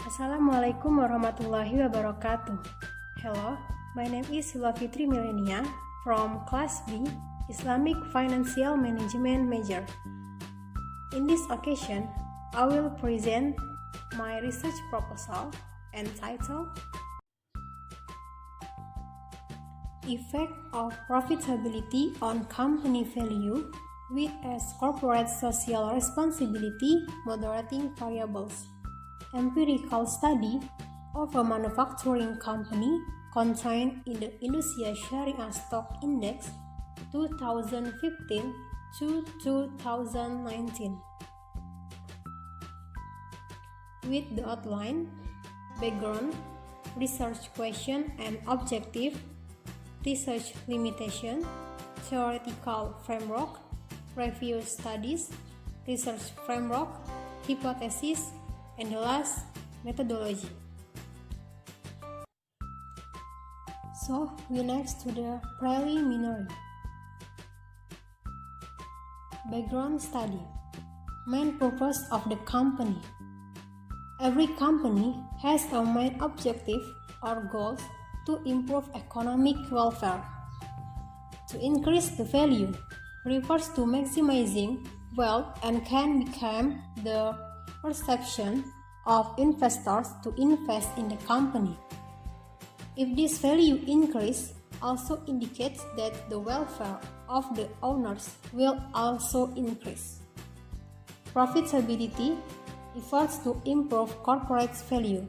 Assalamualaikum warahmatullahi wabarakatuh. Hello, my name is Hilwa Fitri Millenia from Class B, Islamic Financial Management major. In this occasion, I will present my research proposal entitled Effect of Profitability on Company Value with as Corporate Social Responsibility Moderating Variables. Empirical Study of a manufacturing company contained in the Indonesian Sharia Stock Index 2015 to 2019. With the outline, background, research question and objective, research limitation, theoretical framework, review studies, research framework, hypothesis, and the last, methodology. So, we next to the preliminary. Background study. Main purpose of the company. Every company has a main objective or goals to improve economic welfare. To increase the value refers to maximizing wealth and can become the perception of investors to invest in the company. If this value increase also indicates that the welfare of the owners will also increase. Profitability efforts to improve corporate value.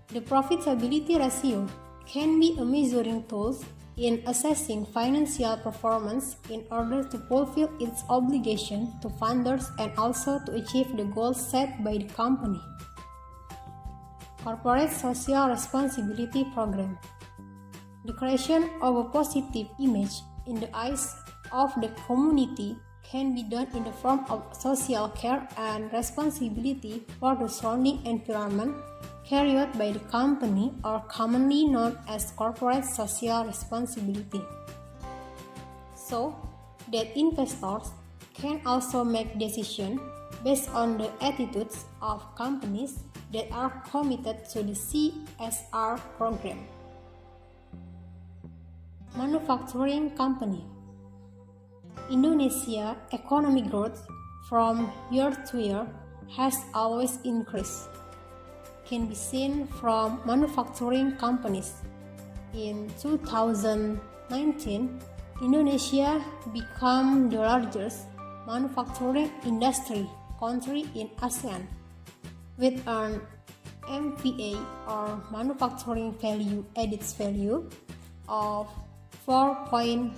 The profitability ratio can be a measuring tool in assessing financial performance in order to fulfill its obligation to funders and also to achieve the goals set by the company. Corporate Social Responsibility Program. The creation of a positive image in the eyes of the community can be done in the form of social care and responsibility for the surrounding environment carried by the company, or commonly known as corporate social responsibility, so that investors can also make decisions based on the attitudes of companies that are committed to the CSR program. Manufacturing company. Indonesia economic growth from year to year has always increased. Can be seen from manufacturing companies. In 2019, Indonesia became the largest manufacturing industry country in ASEAN, with an MVA or manufacturing value added value of 4.5%,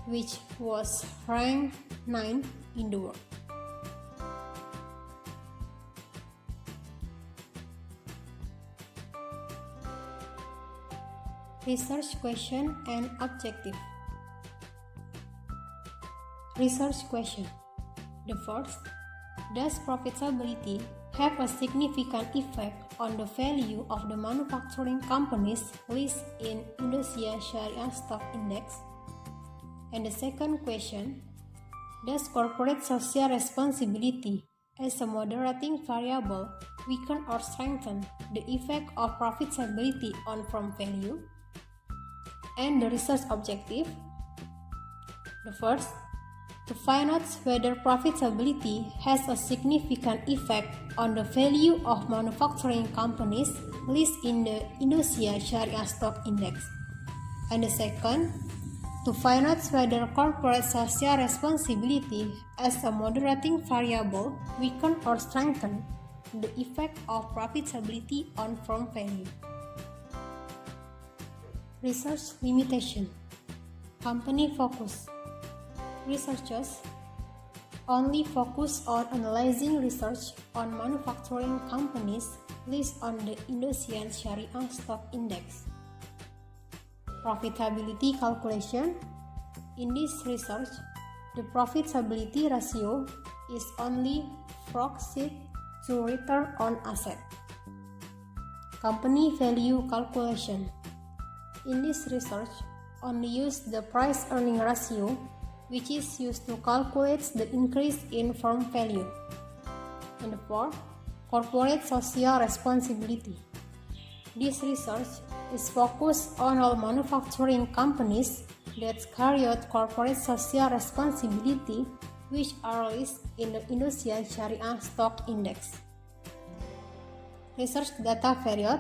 which was ranked 9 in the world. Research question and objective. Research question. The first, does profitability have a significant effect on the value of the manufacturing companies listed in Indonesian Sharia Stock Index? And the second question, does corporate social responsibility as a moderating variable weaken or strengthen the effect of profitability on firm value? And the research objective. The first, to find out whether profitability has a significant effect on the value of manufacturing companies listed in the Indonesian Sharia Stock Index. And the second, to find out whether corporate social responsibility as a moderating variable weaken or strengthen the effect of profitability on firm value. Research limitation. Company focus. Researchers only focus on analyzing research on manufacturing companies listed on the Indonesian Sharia Stock Index. Profitability calculation. In this research, the profitability ratio is only proxy to return on asset. Company value calculation. In this research, only use the price-earning ratio, which is used to calculate the increase in firm value. And 4. corporate social responsibility. This research is focused on all manufacturing companies that carry out corporate social responsibility, which are listed in the Indonesian Sharia Stock Index. Research data period.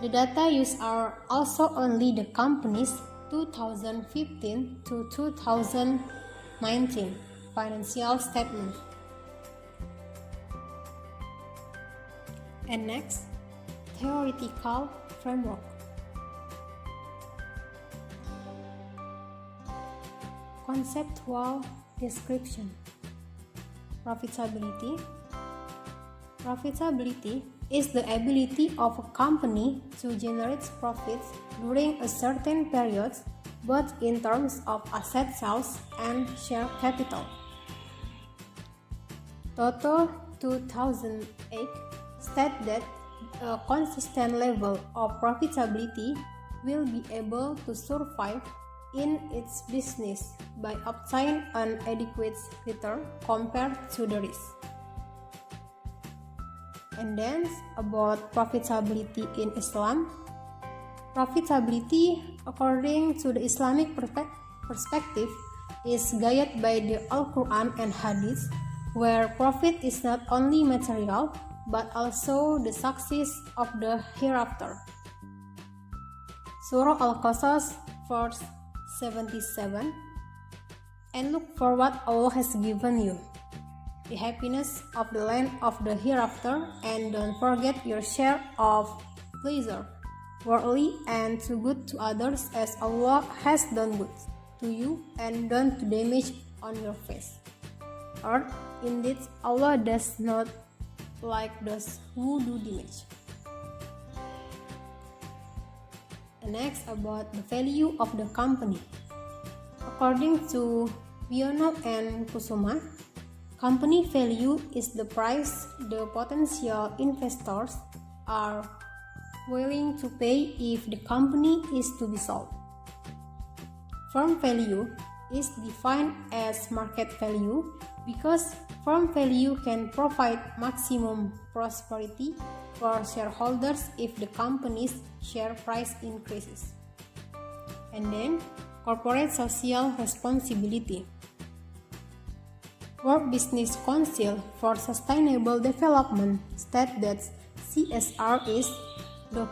The data used are also only the company's 2015 to 2019 financial statement. And next, theoretical framework. Conceptual description. Profitability. Profitability is the ability of a company to generate profits during a certain period, both in terms of asset sales and share capital. Toto 2008 states that a consistent level of profitability will be able to survive in its business by obtaining an adequate return compared to the risk. And then about profitability in Islam. Profitability, according to the Islamic perspective, is guided by the Al-Quran and Hadith, where profit is not only material but also the success of the hereafter. Surah Al-Qasas, verse 77. And look for what Allah has given you, the happiness of the land of the hereafter, and don't forget your share of pleasure, worldly and to good to others as Allah has done good to you, and don't damage on your face. Or indeed Allah does not like those who do damage. And next about the value of the company. According to Biono and Kusuma, company value is the price the potential investors are willing to pay if the company is to be sold. Firm value is defined as market value because firm value can provide maximum prosperity for shareholders if the company's share price increases. And then, corporate social responsibility. World Business Council for Sustainable Development states that CSR is the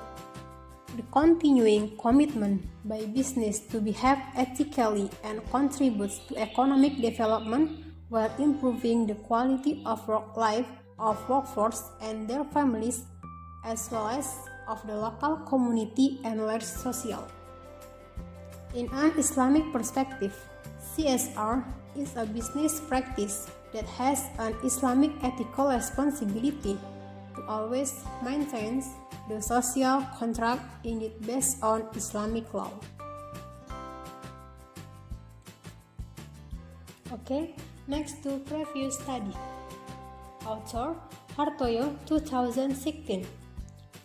continuing commitment by business to behave ethically and contributes to economic development while improving the quality of work life of workforce and their families, as well as of the local community and large social. In an Islamic perspective, CSR is a business practice that has an Islamic ethical responsibility to always maintain the social contract in it based on Islamic law. Okay, next to preview study. Author Hartoyo 2016.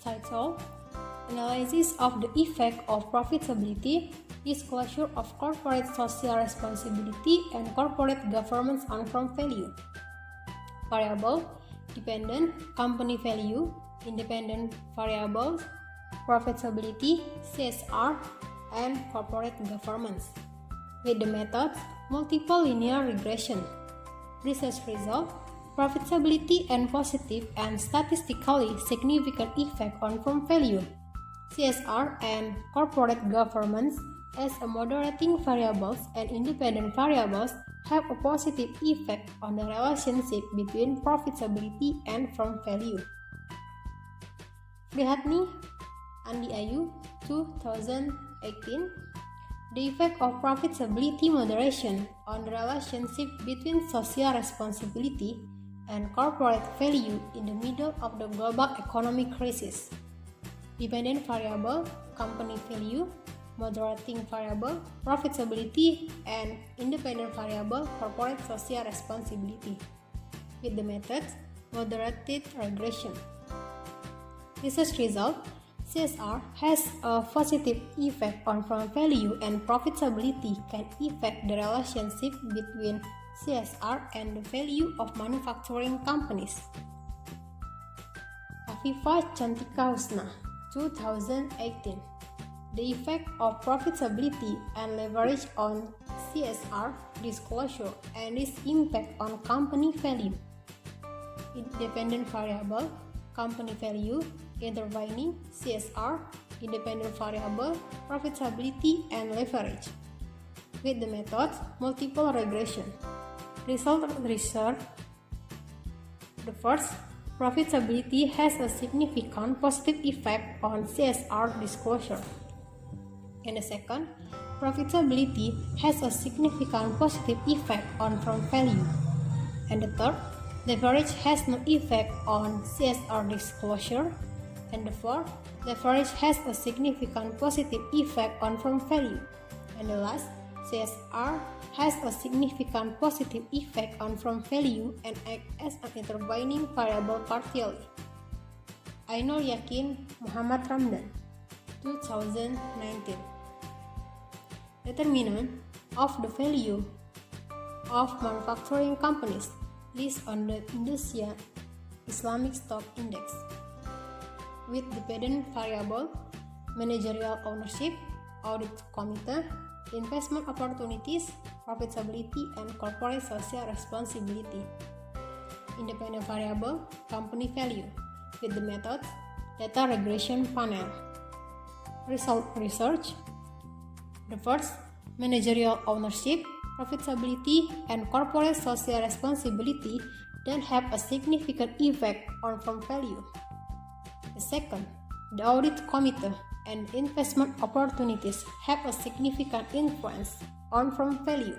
Title: Analysis of the Effect of Profitability, Disclosure of Corporate Social Responsibility and Corporate Governance on Firm Value. Variable: Dependent Company Value, Independent Variables, Profitability, CSR, and Corporate Governance. With the methods: Multiple Linear Regression. Research result: Profitability and positive and statistically significant effect on firm value. CSR and corporate governance as a moderating variables and independent variables have a positive effect on the relationship between profitability and firm value. Prihatni Andi Ayu 2018. The effect of profitability moderation on the relationship between social responsibility and corporate value in the middle of the global economic crisis. Dependent variable, company value; moderating variable, profitability; and independent variable, corporate social responsibility. With the method, moderated regression. Research result: CSR has a positive effect on firm value and profitability can affect the relationship between CSR and the value of manufacturing companies. Afifa Cantika Husna, 2018. The effect of profitability and leverage on CSR disclosure and its impact on company value. Independent variable, company value, intervening, CSR, independent variable, profitability and leverage. With the methods, multiple regression. Result research. The first, profitability has a significant positive effect on CSR disclosure. And the second, profitability has a significant positive effect on firm value. And the third, leverage has no effect on CSR disclosure. And the fourth, leverage has a significant positive effect on firm value. And the last, CSR has a significant positive effect on firm value and acts as an intervening variable partially. Ainul Yakin Muhammad Ramdan, 2019. Determinant of the value of manufacturing companies listed on the Indonesian Islamic Stock Index. With dependent variable, managerial ownership, audit committee, investment opportunities, profitability, and corporate social responsibility. Independent variable, company value. With the methods, data regression panel. Result research. The first, managerial ownership, profitability, and corporate social responsibility that have a significant effect on firm value. The second, the audit committee and investment opportunities have a significant influence on firm value.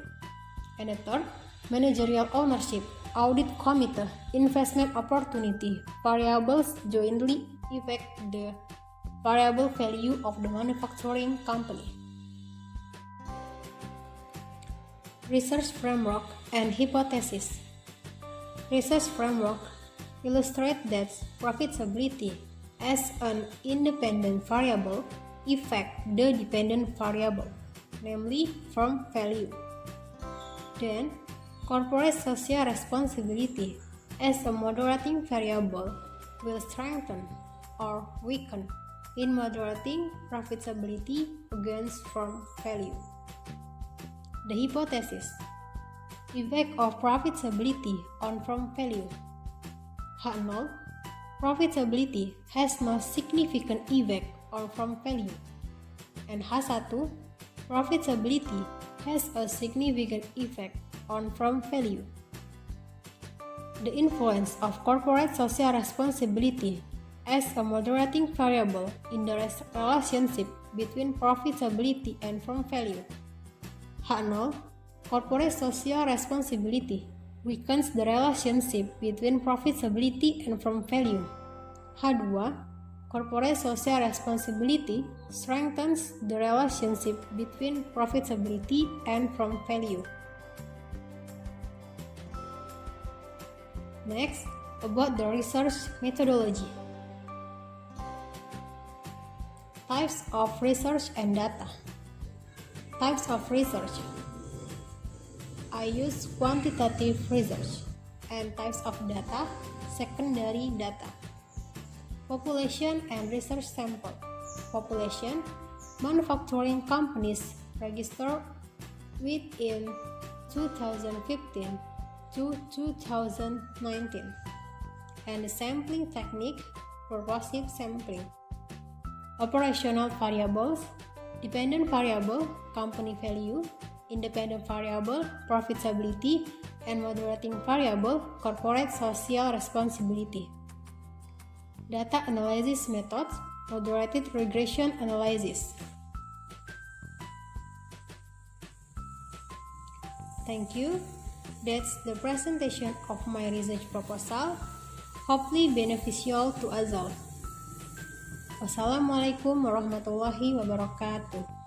And the third, managerial ownership, audit committee, investment opportunity variables jointly affect the variable value of the manufacturing company. Research framework and hypothesis. Research framework illustrates that profitability as an independent variable affects the dependent variable, namely firm value. Then, corporate social responsibility as a moderating variable will strengthen or weaken in moderating profitability against firm value. The hypothesis: effect of profitability on firm value. H0, profitability has no significant effect on firm value. And H1, profitability has a significant effect on firm value. The influence of corporate social responsibility as a moderating variable in the relationship between profitability and firm value. H0, corporate social responsibility weakens the relationship between profitability and firm value. H2, corporate social responsibility strengthens the relationship between profitability and firm value. Next, about the research methodology. Types of research and data. Types of research. I use quantitative research. And types of data, secondary data. Population and research sample. Population, manufacturing companies registered within 2015 to 2019. And the sampling technique, purposive sampling. Operational variables, dependent variable, company value, independent variable, profitability, and moderating variable, corporate social responsibility. Data analysis methods, moderated regression analysis. Thank you. That's the presentation of my research proposal. Hopefully beneficial to us all. Wassalamualaikum warahmatullahi wabarakatuh.